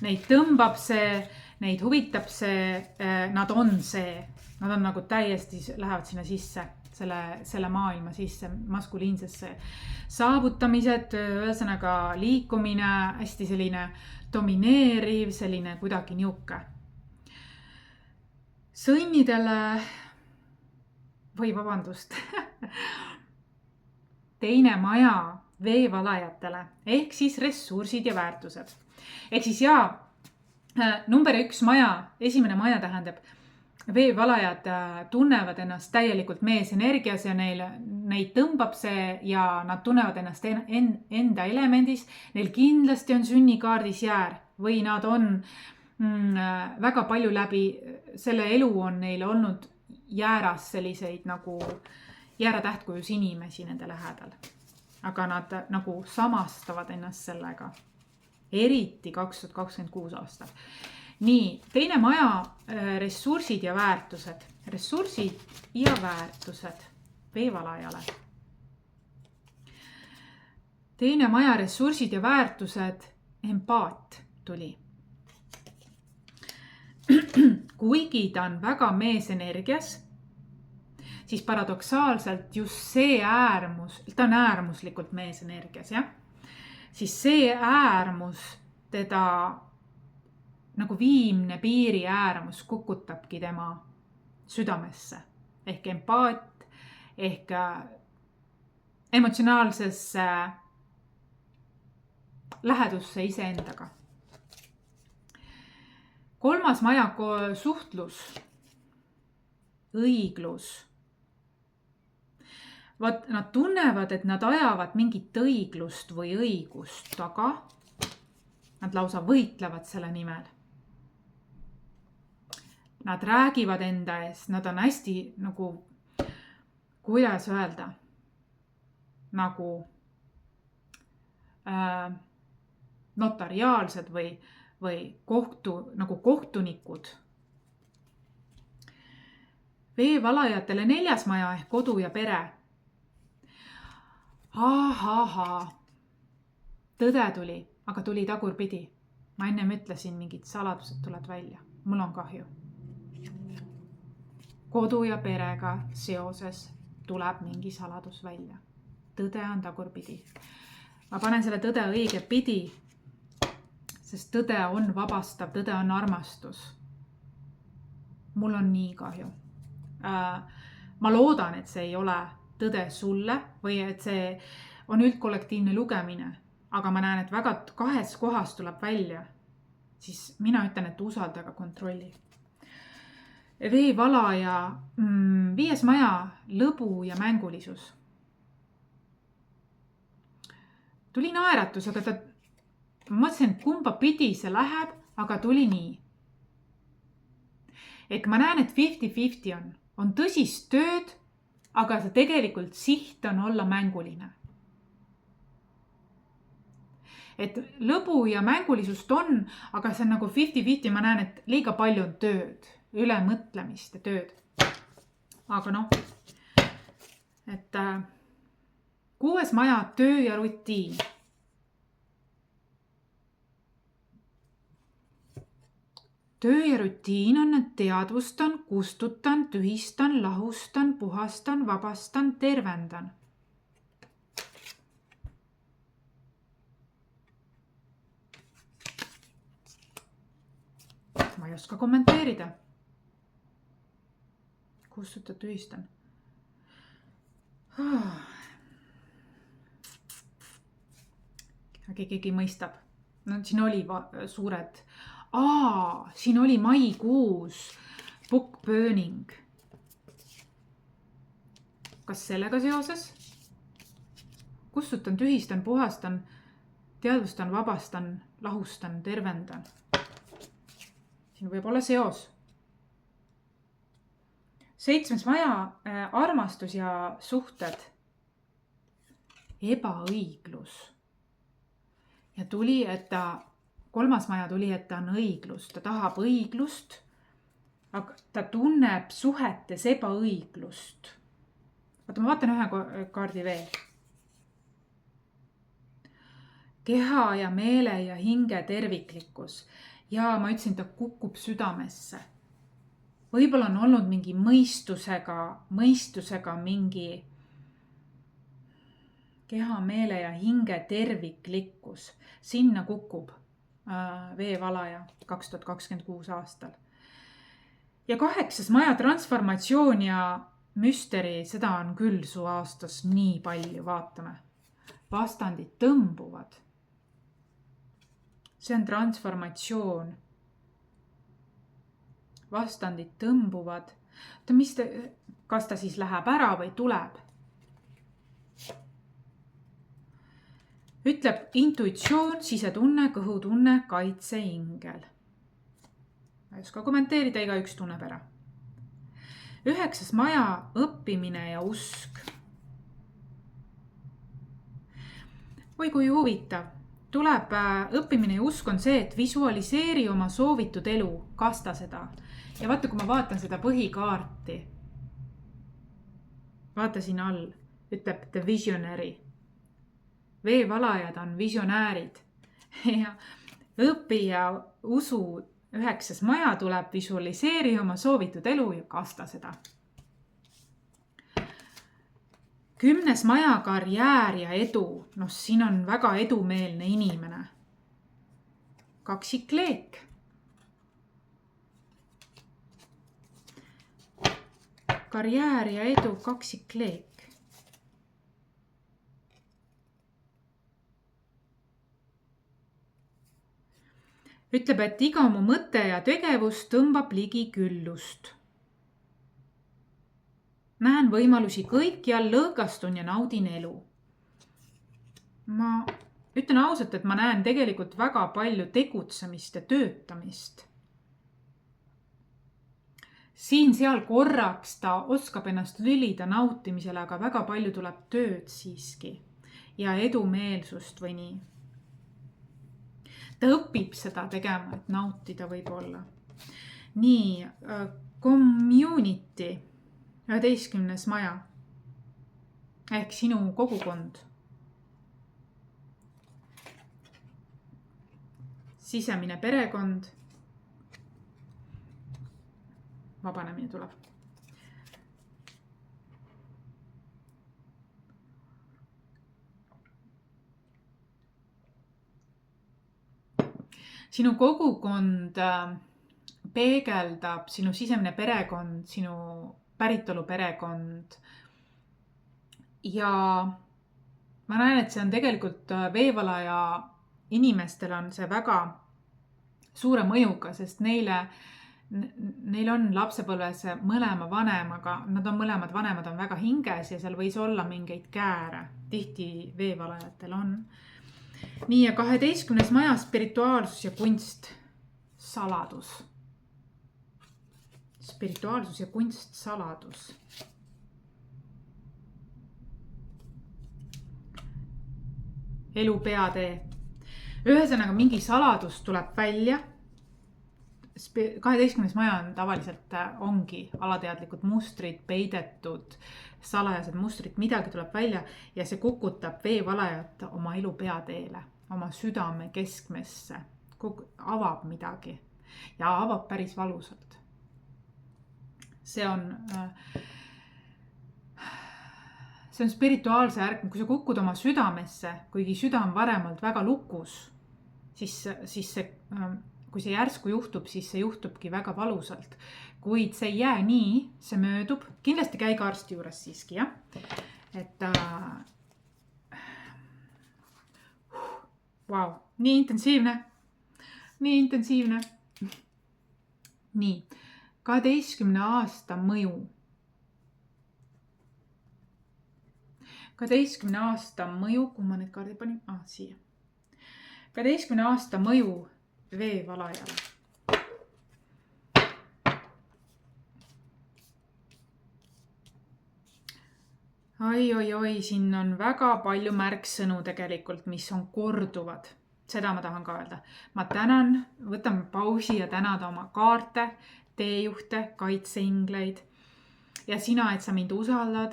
Neid tõmbab see, neid huvitab see, nad on see. Nad on nagu täiesti, lähevad sinna sisse, selle maailma sisse, maskuliinsesse saavutamised, ühesõnaga liikumine, hästi selline domineeriv, selline kuidagi niuke. Sõnnidele, või vabandust, teine maja veevalajatele, ehk siis ressursid ja väärtused. Ehk siis number 1 maja, esimene maja tähendab, veevalajad tunnevad ennast täielikult meesenergias ja neid tõmbab see ja nad tunnevad ennast enda elemendis. Neil kindlasti on sünnikaardis jäär või nad on väga palju läbi selle elu on neil olnud jääras selliseid nagu jääratähtkujus inimesi nende lähedal. Aga nad nagu samastavad ennast sellega. Eriti 2026 aastal. Nii, teine maja, ressursid ja väärtused. Ressursid ja väärtused veevalajale. Teine maja, ressursid ja väärtused, empaat tuli. Kuigi ta on väga meesenergias, siis paradoksaalselt just see äärmus, ta on äärmuslikult meesenergias, siis see äärmus teda nagu viimne piiri äärmus kukutabki tema südamesse ehk empaat ehk emotsionaalsesse lähedusse iseendaga. Kolmas maja, suhtlus, õiglus. Nad tunnevad, et nad ajavad mingit õiglust või õigust taga. Nad lausa võitlevad selle nimel. Nad räägivad enda eest, nad on hästi nagu, kuidas öelda, nagu notariaalsed või nagu kohtunikud. Veevalajatele 4. maja ehk kodu ja pere. Tõde tuli, aga tuli tagurpidi. Ma ennem ütlesin, mingid saladused tulevad välja. Mul on kahju. Kodu ja perega seoses tuleb mingi saladus välja. Tõde on tagurpidi. Ma panen selle tõde õige pidi, sest tõde on vabastav, tõde on armastus. Mul on nii kahju. Ma loodan, et see ei ole tõde sulle või et see on üldkollektiivne lugemine, aga ma näen, et väga 2 kohas tuleb välja, siis mina ütlen, et usalda, aga kontrolli. veevalaja, 5. maja, lõbu ja mängulisus. Tuli naeratus, aga ma mõtlesin, kumba pidi see läheb, aga tuli nii. Et ma näen, et 50-50 on tõsist tööd, aga see tegelikult siht on olla mänguline. Et lõbu ja mängulisust on, aga see on nagu 50-50, ma näen, et liiga palju on tööd, ülemõtlemist ja tööd. Aga et 6. maja, töö ja rutiin. Töö ja rutiin on, et teadvustan, kustutan, tühistan, lahustan, puhastan, vabastan, tervendan. Ma ei oska kommenteerida. Kustutan, tühistan. Keegi mõistab. No siin oli suured... siin oli maikuus book burning. Kas sellega seoses? Kustutan, tühistan, puhastan, teadvustan, vabastan, lahustan, tervendan. Siin võib olla seos. 7. maja, armastus ja suhted. Ebaõiglus. Ja tuli, et 3. maja tuli, et ta on õiglus. Ta tahab õiglust, aga ta tunneb suhetes ebaõiglust. Vaata, ma vaatan ühe kaardi veel. Keha ja meele ja hinge terviklikkus. Ja ma ütlesin, ta kukub südamesse. Võib-olla on olnud mingi mõistusega mingi keha, meele ja hinge terviklikkus. Sinna kukub veevalaja 2026 aastal. Ja 8. maja transformatsioon ja müsteri, seda on küll su aastas nii palju, vaatame. Vastandid tõmbuvad. See on transformatsioon. Vastandid tõmbuvad. Kas ta siis läheb ära või tuleb? Ütleb intuitsioon, sisetunne, kõhutunne, kaitse, ingel. Ma ei oska kommenteerida, iga üks tunneb ära. 9. maja, õppimine ja usk. Või kui huvitav. Tuleb õppimine ja usk on see, et visualiseeri oma soovitud elu, kasta seda. Ja vaata, kui ma vaatan seda põhikaarti. Vaata siin all, ütleb the visionary. Veevalajad on visionäärid. Ja õpi ja usu 9. maja tuleb visualiseeri oma soovitud elu ja kasta seda. 10. maja, karjäär ja edu. Siin on väga edumeelne inimene. Kaksikleek. Karjäär ja edu, kaksikleek. Ütleb, et iga mu mõte ja tegevus tõmbab ligi küllust. Näen võimalusi kõikjal, lõõgastun ja naudin elu. Ma ütlen ausalt, et ma näen tegelikult väga palju tegutsemist ja töötamist. Siin-seal korraks ta oskab ennast lülida nautimisele, aga väga palju tuleb tööd siiski ja edumeelsust või nii. Ta õpib seda tegema, et nautida võib-olla. Nii, community, 11. maja ehk sinu kogukond. Sisemine perekond. Vabanemine tuleb. Sinu kogukond peegeldab sinu sisemine perekond, sinu päritolu perekond. Ja ma näen, et see on tegelikult veevalaja inimestel on see väga suure mõjuga, sest neile neil on lapsepõlves mõlema vanemaga, nad on mõlemad vanemad on väga hinges ja seal võis olla mingeid kääre. Tihti veevalajatel on. Nii, ja 12. maja spirituaalsus ja kunst, saladus. Spirituaalsus ja kunst, saladus. Elu peatee. Ühesõnaga mingi saladus tuleb välja. 12. maja on tavaliselt ongi alateadlikud mustrid, peidetud, salajased mustrid, midagi tuleb välja ja see kukutab veevalajat oma elu peateele, oma südame keskmesse, avab midagi ja avab päris valusalt. See on spirituaalse ärk, kui sa kukud oma südamesse, kuigi süda on varemalt väga lukus, siis see, kui see järsku juhtub, siis see juhtubki väga valusalt. Kuid see ei jää nii, see möödub. Kindlasti käige arsti juures siiski, jah? Et wow, nii intensiivne. Nii, 12 aasta mõju. 12 aasta mõju, kui ma need kaardid panin? Siia. 12 aasta mõju veevalajale. Oi, siin on väga palju märksõnu tegelikult, mis on korduvad. Seda ma tahan ka öelda. Ma tänan, võtame pausi ja tänada oma kaarte, teejuhte, kaitseingleid ja sina, et sa mind usaldad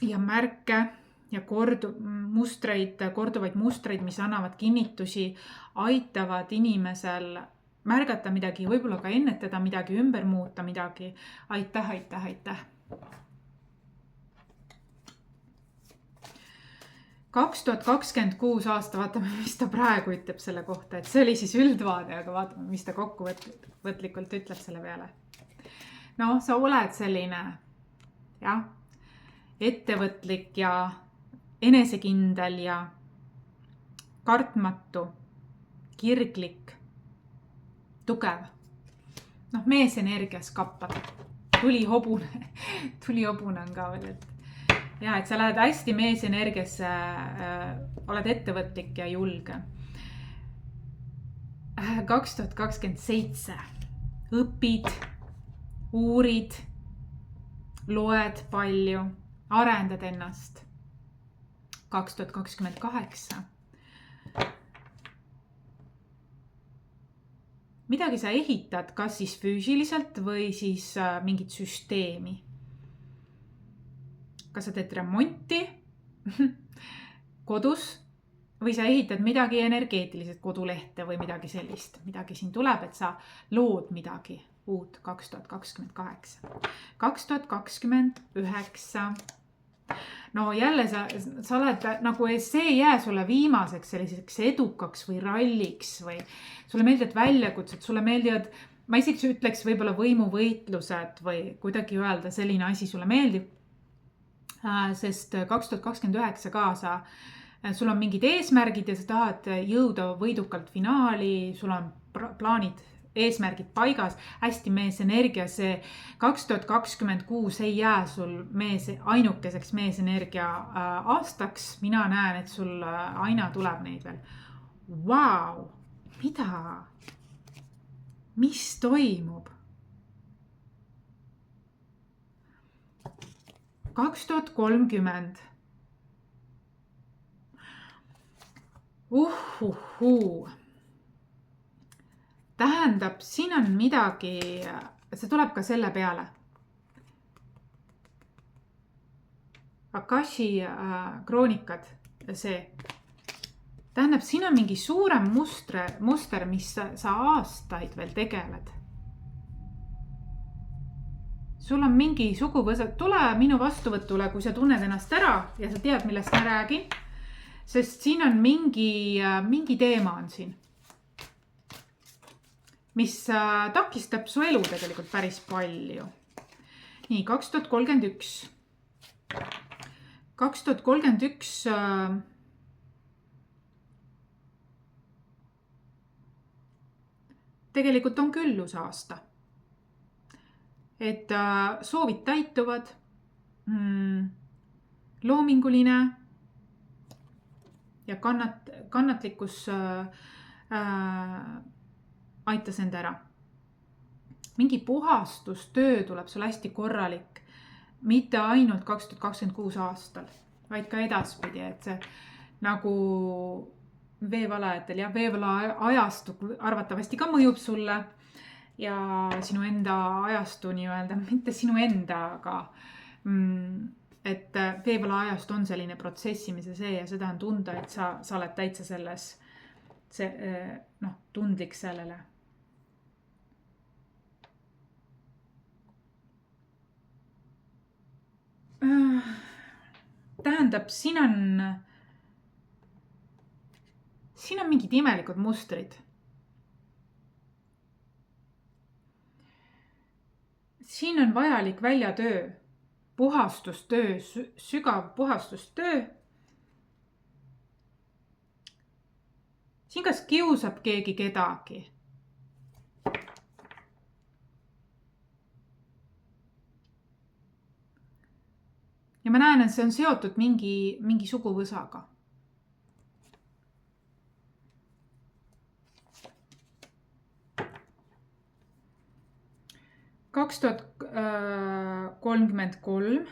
ja märke ja korduvaid mustreid, mis annavad kinnitusi, aitavad inimesel märgata midagi, võib-olla ka ennetada midagi, ümber muuta midagi. Aitäh. 2026 aasta, vaatame, mis ta praegu ütleb selle kohta, et see oli siis üldvaade, aga vaatame, mis ta kokkuvõtlikult ütleb selle peale. No, sa oled selline, jah, ettevõtlik ja enesekindel ja kartmatu, kirglik, tugev. Noh, meesenergias kappad. Tulihobune on ka veel, et ja, et sa lähed hästi meesenergiasse, oled ettevõtlik ja julge. 2027 õpid, uurid, loed palju, arendad ennast. 2028 midagi sa ehitad, kas siis füüsiliselt või siis mingit süsteemi. Kas sa teed remonti kodus või sa ehitad midagi energeetiliselt, kodulehte või midagi sellist. Midagi siin tuleb, et sa lood midagi uut 2028. 2029. No jälle sa oled nagu, see ei jää sulle viimaseks selliseks edukaks või ralliks või sulle meeldivad väljakutsed, sulle meeldivad, ma isegi ütleks võib-olla võimuvõitlused või kuidagi öelda selline asi sulle meeldib. Sest 2029 ka sul on mingid eesmärgid ja sa tahad jõuda võidukalt finaali, sul on plaanid, eesmärgid paigas, hästi meesenergia, see 2026 ei jää sul ainukeseks meesenergia aastaks. Mina näen, et sul aina tuleb neid veel. Vau, mida? Mis toimub? 2030. Tähendab, siin on midagi, see tuleb ka selle peale. Akashi kroonikad, see. Tähendab, siin on mingi suurem muster, mis sa aastaid veel tegeled. Sul on mingi suguvõsad, tule minu vastuvõtule, kui sa tunned ennast ära ja sa tead, millest ma räägin. Sest siin on mingi teema on siin, mis takistab su elu tegelikult päris palju. Nii, 2031. 2031 tegelikult on küllusaasta. Et soovid täituvad, loominguline ja kannatlikkus aitas end ära. Mingi puhastustöö tuleb sul hästi korralik, mitte ainult 2026 aastal, vaid ka edaspidi, et see nagu veevalajatel ja veevala ajastu arvatavasti ka mõjub sulle ja sinu enda ajastu nii-öelda, mitte sinu enda, aga et veevala ajastu on selline protsessimise see ja seda on tunda, et sa oled täitsa selles, tundlik sellele. Tähendab, siin on mingid imelikud mustrid. Siin on vajalik väljatöö, puhastustöö, sügav puhastustöö. Siin kas kiusab keegi kedagi. Ja ma näen, et see on seotud mingi suguvõsaga. – 2033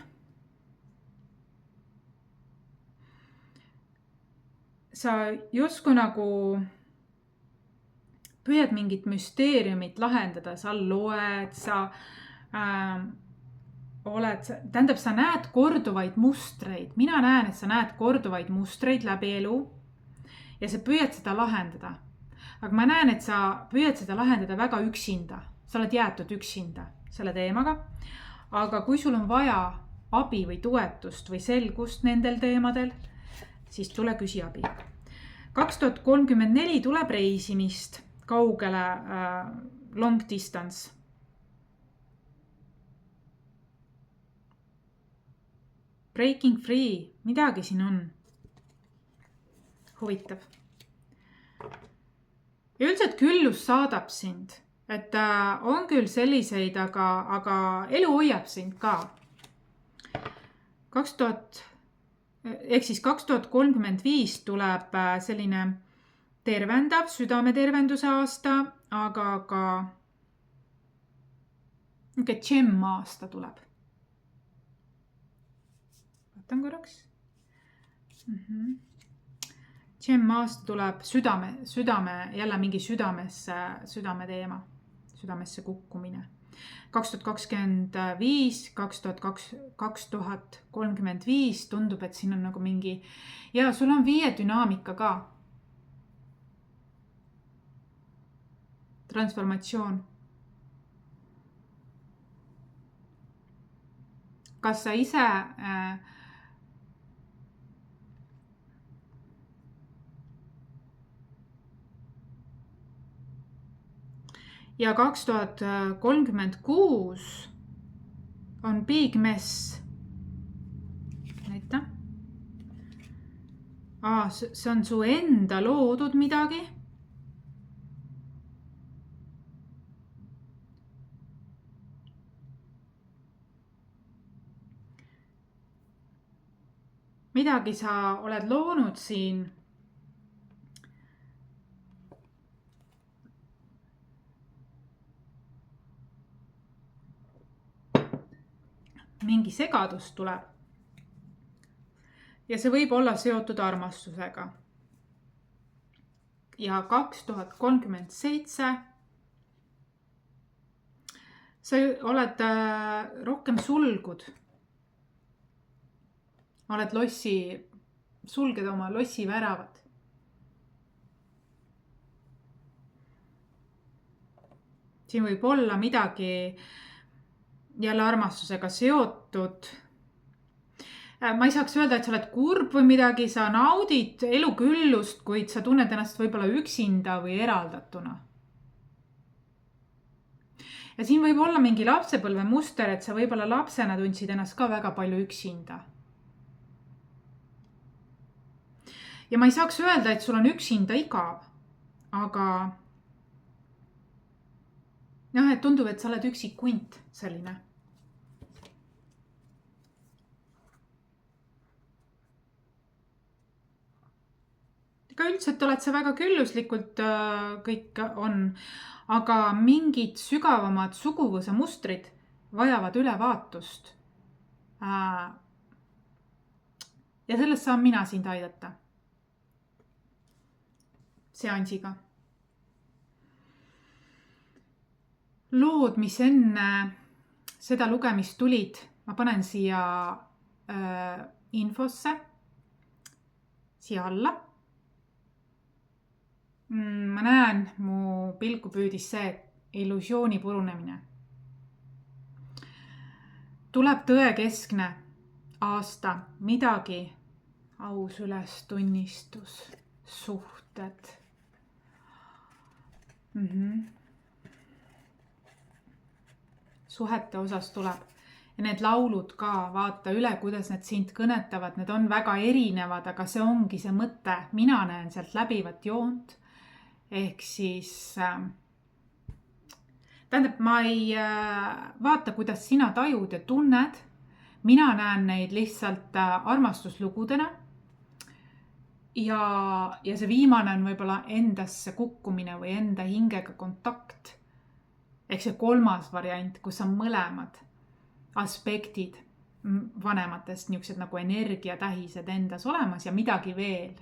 sa justkui nagu püüad mingit müsteeriumit lahendada, sa loed, tähendab, sa näed korduvaid mustreid. Mina näen, et sa näed korduvaid mustreid läbi elu ja sa püüad seda lahendada. Aga ma näen, et sa püüad seda lahendada väga üksinda. Sa oled jäetud üksinda selle teemaga. Aga kui sul on vaja abi või toetust või selgust nendel teemadel, siis tule küsi abi. 2034 tuleb reisimist kaugele long distance. Breaking free, midagi siin on. Huvitav. Ja üldiselt küllus saadab sind, et on küll selliseid, aga elu hoiab sind ka. 2035 tuleb selline tervendav, südametervenduse aasta, aga ka džem aasta tuleb. Vaatan korraks. Džem aasta tuleb südame, jälle mingi südame teema, südamesse kukkumine. 2025, 2035 tundub, et siin on nagu mingi, ja sul on 5 dünaamika ka. Transformatsioon. Kas sa ise ja 2036 on big mess. Näita. See on su enda loodud midagi. Midagi sa oled loonud siin. Mingi segadus tuleb. Ja see võib olla seotud armastusega. Ja 2037 sa oled rohkem sulgud. Oled sulged oma lossi väravad. Siin võib olla midagi jälle armastusega seotud. Ma ei saaks öelda, et sa oled kurb või midagi, sa naudid eluküllust, kuid sa tunned ennast võib-olla üksinda või eraldatuna. Ja siin võib olla mingi lapsepõlve muster, et sa võib-olla lapsena tundsid ennast ka väga palju üksinda. Ja ma ei saaks öelda, et sul on üksinda igav, aga jah, et tundub, et sa oled üksik hunt, selline. Ega üldiselt oled sa väga külluslikult kõik on, aga mingid sügavamad suguvõsa mustrid vajavad ülevaatust. Ja sellest saan mina sind aidata seansiga. Lood, mis enne seda lugemist tulid, ma panen siia infosse, siia alla. Ma näen, mu pilku püüdis see illusiooni purunemine. Tuleb tõekeskne aasta, midagi, aus ülestunnistus, suhted. Suhete osas tuleb. Ja need laulud ka, vaata üle, kuidas need sind kõnetavad, need on väga erinevad, aga see ongi see mõte. Mina näen sealt läbivat joont. Ehk siis, tähendab, ma ei vaata, kuidas sina tajud ja tunned. Mina näen neid lihtsalt armastuslugudena. Ja see viimane on võib-olla endasse kukkumine või enda hingega kontakt. Ehk see kolmas variant, kus on mõlemad aspektid vanematest, niisugused nagu energiatähised endas olemas ja midagi veel.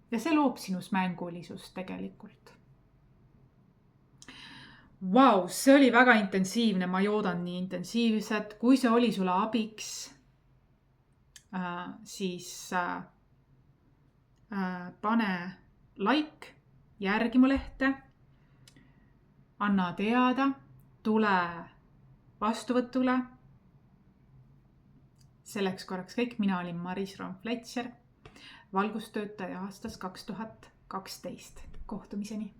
Ja see loob sinus mängulisust tegelikult. Vau, see oli väga intensiivne, ma joodan nii intensiivset. Kui see oli sulle abiks, siis pane like, järgi mu lehte, anna teada, tule vastuvõtule. Selleks korraks kõik, mina olin Maris Romm-Fletcher, valgustöötaja aastast 2012. Kohtumiseni!